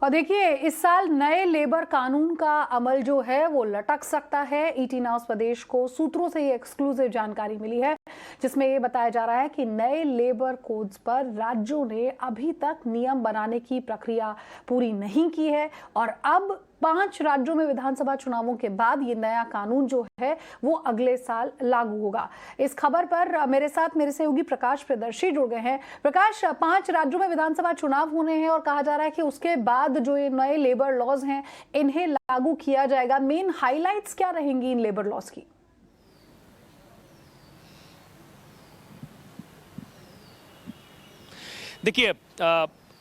और देखिए, इस साल नए लेबर कानून का अमल जो है वो लटक सकता है। ईटी नाउ प्रदेश को सूत्रों से ये एक्सक्लूसिव जानकारी मिली है, जिसमें ये बताया जा रहा है कि नए लेबर कोड्स पर राज्यों ने अभी तक नियम बनाने की प्रक्रिया पूरी नहीं की है और अब 5 राज्यों में विधानसभा चुनावों के बाद ये नया कानून जो है वो अगले साल लागू होगा। इस खबर पर मेरे साथ मेरे सहयोगी प्रकाश प्रियदर्शी जुड़ गए हैं। प्रकाश, 5 राज्यों में विधानसभा चुनाव होने हैं और कहा जा रहा है कि उसके बाद जो ये नए लेबर लॉज हैं इन्हें लागू किया जाएगा। मेन हाइलाइट्स क्या रहेंगी इन लेबर लॉज की? देखिए,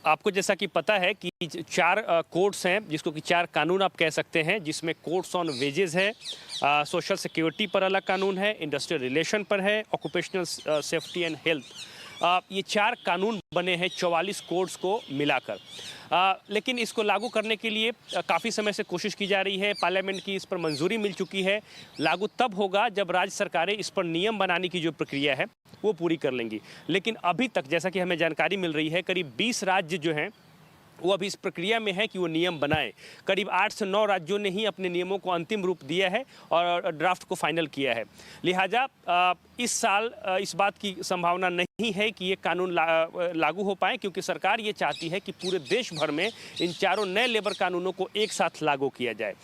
आपको जैसा कि पता है कि 4 कोड्स हैं, जिसको कि 4 कानून आप कह सकते हैं, जिसमें कोड्स ऑन वेजेस है, सोशल सिक्योरिटी पर अलग कानून है, इंडस्ट्रियल रिलेशन पर है, ऑक्यूपेशनल सेफ्टी एंड हेल्थ। ये 4 कानून बने हैं 44 कोड्स को मिलाकर। लेकिन इसको लागू करने के लिए काफ़ी समय से कोशिश की जा रही है। पार्लियामेंट की इस पर मंजूरी मिल चुकी है। लागू तब होगा जब राज्य सरकारें इस पर नियम बनाने की जो प्रक्रिया है वो पूरी कर लेंगी। लेकिन अभी तक जैसा कि हमें जानकारी मिल रही है, करीब 20 राज्य जो हैं वो अभी इस प्रक्रिया में है कि वो नियम बनाए। करीब 8 से 9 राज्यों ने ही अपने नियमों को अंतिम रूप दिया है और ड्राफ्ट को फाइनल किया है। लिहाजा इस साल इस बात की संभावना नहीं है कि ये कानून लागू हो पाए, क्योंकि सरकार ये चाहती है कि पूरे देश भर में इन चारों नए लेबर कानूनों को एक साथ लागू किया जाए।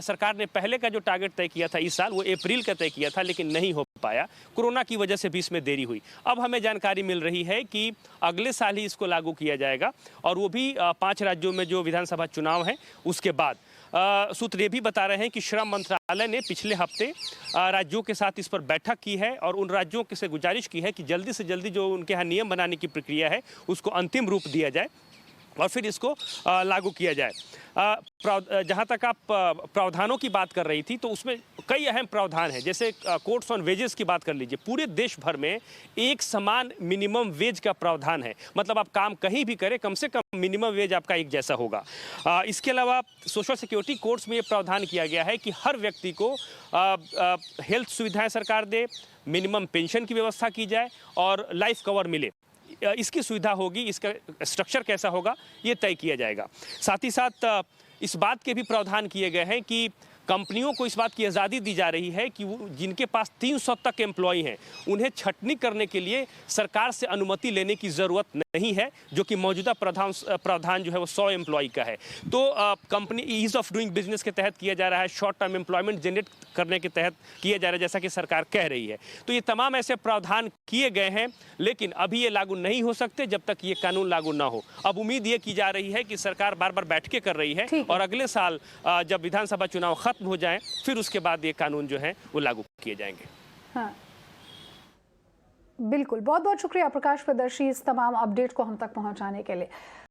सरकार ने पहले का जो टारगेट तय किया था इस साल, वो अप्रैल का तय किया था, लेकिन नहीं हो पाया। कोरोना की वजह से भी इसमें देरी हुई। अब हमें जानकारी मिल रही है कि अगले साल ही इसको लागू किया जाएगा, और वो भी 5 राज्यों में जो विधानसभा चुनाव हैं उसके बाद। सूत्र ये भी बता रहे हैं कि श्रम मंत्रालय ने पिछले हफ्ते राज्यों के साथ इस पर बैठक की है और उन राज्यों से गुजारिश की है कि जल्दी से जल्दी जो उनके यहाँ नियम बनाने की प्रक्रिया है उसको अंतिम रूप दिया जाए और फिर इसको लागू किया जाए। जहाँ तक आप प्रावधानों की बात कर रही थी, तो उसमें कई अहम प्रावधान हैं। जैसे कोड्स ऑन वेजेस की बात कर लीजिए, पूरे देश भर में एक समान मिनिमम वेज का प्रावधान है। मतलब आप काम कहीं भी करें, कम से कम मिनिमम वेज आपका एक जैसा होगा। इसके अलावा सोशल सिक्योरिटी कोड्स में ये प्रावधान किया गया है कि हर व्यक्ति को हेल्थ सुविधाएं सरकार दे, मिनिमम पेंशन की व्यवस्था की जाए और लाइफ कवर मिले। इसकी सुविधा होगी, इसका स्ट्रक्चर कैसा होगा ये तय किया जाएगा। साथ ही साथ इस बात के भी प्रावधान किए गए हैं कि कंपनियों को इस बात की आज़ादी दी जा रही है कि वो जिनके पास 300 तक एम्प्लॉय हैं उन्हें छटनी करने के लिए सरकार से अनुमति लेने की ज़रूरत नहीं है, जो कि मौजूदा प्रावधान जो है वो 100 एम्प्लॉय का है। तो company ease of doing business के तहत किया जा रहा है, शॉर्ट टर्म एम्प्लॉयमेंट जनरेट करने के तहत किया जा रहा है, जैसा कि सरकार कह रही है। तो ये तमाम ऐसे प्रावधान किए गए हैं, लेकिन अभी ये लागू नहीं हो सकते जब तक ये कानून लागू ना हो। अब उम्मीद ये की जा रही है कि सरकार बार बार बैठकें कर रही है और अगले साल जब विधानसभा चुनाव खत्म हो जाए फिर उसके बाद ये कानून जो है वो लागू किए जाएंगे। हाँ, बिल्कुल। बहुत बहुत शुक्रिया प्रकाश प्रियदर्शी इस तमाम अपडेट को हम तक पहुंचाने के लिए।